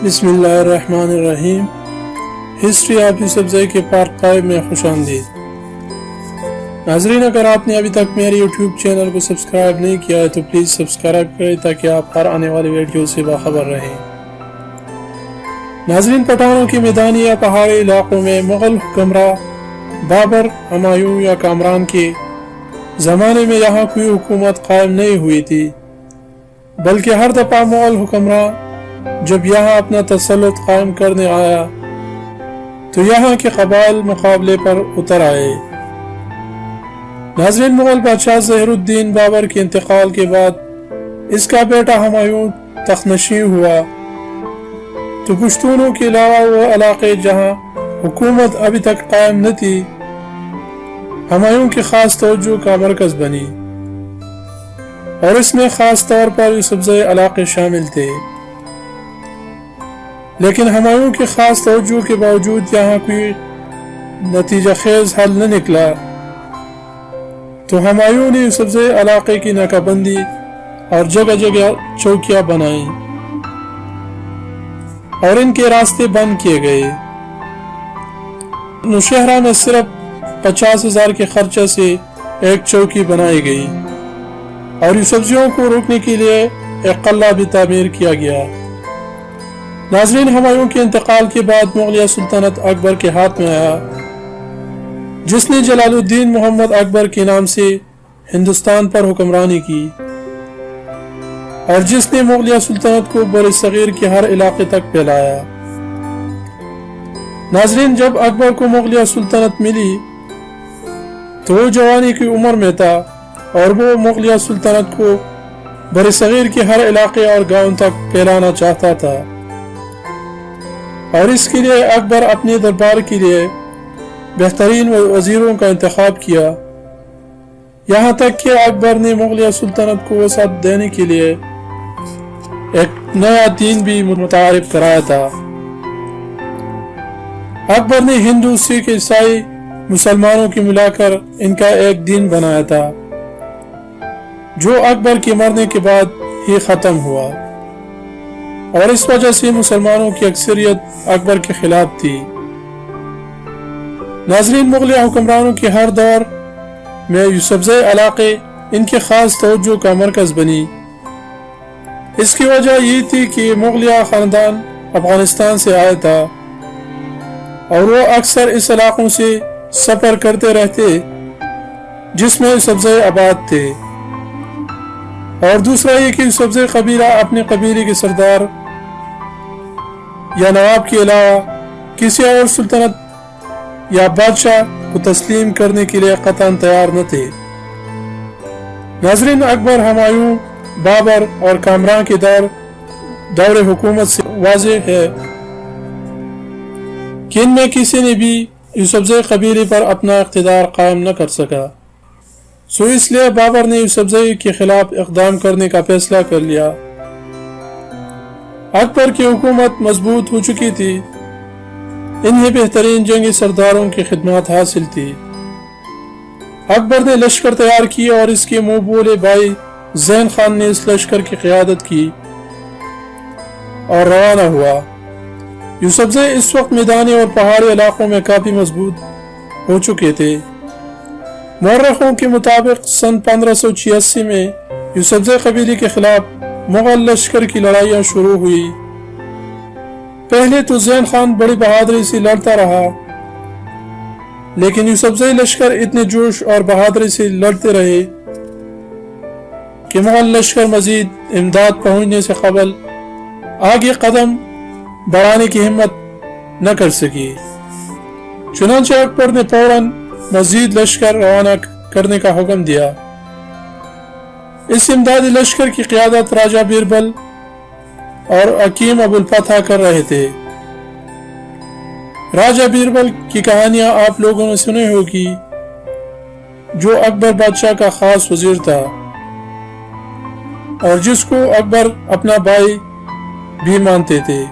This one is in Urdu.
بسم اللہ الرحمن الرحیم۔ ہسٹری آف یوسف زئی کے پارٹ 5 میں خوش آمدید۔ ناظرین، اگر آپ نے ابھی تک میرے یوٹیوب چینل کو سبسکرائب نہیں کیا ہے تو پلیز سبسکرائب کریں تاکہ آپ ہر آنے والی ویڈیو سے باخبر رہیں۔ ناظرین، پٹھانوں کے میدانی یا پہاڑی علاقوں میں مغل حکمراں بابر، ہمایوں یا کامران کے زمانے میں یہاں کوئی حکومت قائم نہیں ہوئی تھی، بلکہ ہر دفعہ مغل حکمراں جب یہاں اپنا تسلط قائم کرنے آیا تو یہاں کے قبائل مقابلے پر اتر آئے۔ ناظرین، مغل بادشاہ ظہیر الدین بابر کے انتقال کے بعد اس کا بیٹا ہمایوں تخت نشین ہوا تو پشتونوں کے علاوہ وہ علاقے جہاں حکومت ابھی تک قائم نہ تھی ہمایوں کی خاص توجہ کا مرکز بنی، اور اس میں خاص طور پر یوسف زئی علاقے شامل تھے۔ لیکن ہمایوں کی خاص توجہ کے باوجود یہاں کوئی نتیجہ خیز حل نہ نکلا تو ہمایوں نے یوسف زئی علاقے کی ناکہ بندی اور جگہ جگہ چوکیاں بنائیں اور ان کے راستے بند کیے گئے۔ نوشہرہ میں صرف 50,000 کے خرچہ سے ایک چوکی بنائی گئی اور یوسفزیوں کو روکنے کے لیے ایک قلعہ بھی تعمیر کیا گیا۔ ناظرین، ہمایوں کے انتقال کے بعد مغلیہ سلطنت اکبر کے ہاتھ میں آیا، جس نے جلال الدین محمد اکبر کے نام سے ہندوستان پر حکمرانی کی اور جس نے مغلیہ سلطنت کو بر صغیر کے ہر علاقے تک پھیلایا۔ ناظرین، جب اکبر کو مغلیہ سلطنت ملی تو وہ جوانی کی عمر میں تھا اور وہ مغلیہ سلطنت کو بر صغیر کے ہر علاقے اور گاؤں تک پھیلانا چاہتا تھا، اور اس کے لیے اکبر اپنے دربار کے لیے بہترین وزیروں کا انتخاب کیا، یہاں تک کہ اکبر نے مغلیہ سلطنت کو وسعت دینے کے لیے ایک نیا دین بھی متعارف کرایا تھا۔ اکبر نے ہندو، سکھ، عیسائی، مسلمانوں کی ملا کر ان کا ایک دین بنایا تھا جو اکبر کے مرنے کے بعد ہی ختم ہوا، اور اس وجہ سے مسلمانوں کی اکثریت اکبر کے خلاف تھی۔ ناظرین، مغلیہ حکمرانوں کے ہر دور میں یوسف زئی علاقے ان کے خاص توجہ کا مرکز بنی۔ اس کی وجہ یہ تھی کہ مغلیہ خاندان افغانستان سے آیا تھا اور وہ اکثر اس علاقوں سے سفر کرتے رہتے جس میں یوسف زئی آباد تھے، اور دوسرا یہ کہ یوسف زئی قبیلہ اپنے قبیلے کے سردار یا نواب کے علاوہ کسی اور سلطنت یا بادشاہ کو تسلیم کرنے کے لیے قطعاً تیار نہ تھے۔ ناظرین، اکبر، ہمایوں، بابر اور کامران کے دور حکومت سے واضح ہے کہ ان میں کسی نے بھی یوسف زئی قبیلے پر اپنا اقتدار قائم نہ کر سکا، سو اس لیے بابر نے یوسف زئی کے خلاف اقدام کرنے کا فیصلہ کر لیا۔ اکبر کی حکومت مضبوط ہو چکی تھی، انہیں بہترین جنگی سرداروں کی خدمات حاصل تھی۔ اکبر نے لشکر تیار کیا اور اس کے منہ بولے بھائی زین خان نے اس لشکر کی قیادت کی اور روانہ ہوا۔ یوسف زئی اس وقت میدانی اور پہاڑی علاقوں میں کافی مضبوط ہو چکے تھے۔ مورخوں کے مطابق سن 1586 میں یوسف زئی قبیلے کے خلاف مغل لشکر کی لڑائیاں شروع ہوئی۔ پہلے تو زین خان بڑی بہادری سے لڑتا رہا، لیکن یوسف زئی لشکر اتنے جوش اور بہادری سے لڑتے رہے کہ مغل لشکر مزید امداد پہنچنے سے قبل آگے قدم بڑھانے کی ہمت نہ کر سکی۔ چنانچہ اکبر نے فوراً مزید لشکر روانہ کرنے کا حکم دیا۔ اس امدادی لشکر کی قیادت راجہ بیربل اور حکیم ابو الفتح کر رہے تھے۔ راجہ بیربل کی کہانیاں آپ لوگوں نے سنی ہوگی، جو اکبر بادشاہ کا خاص وزیر تھا اور جس کو اکبر اپنا بھائی بھی مانتے تھے۔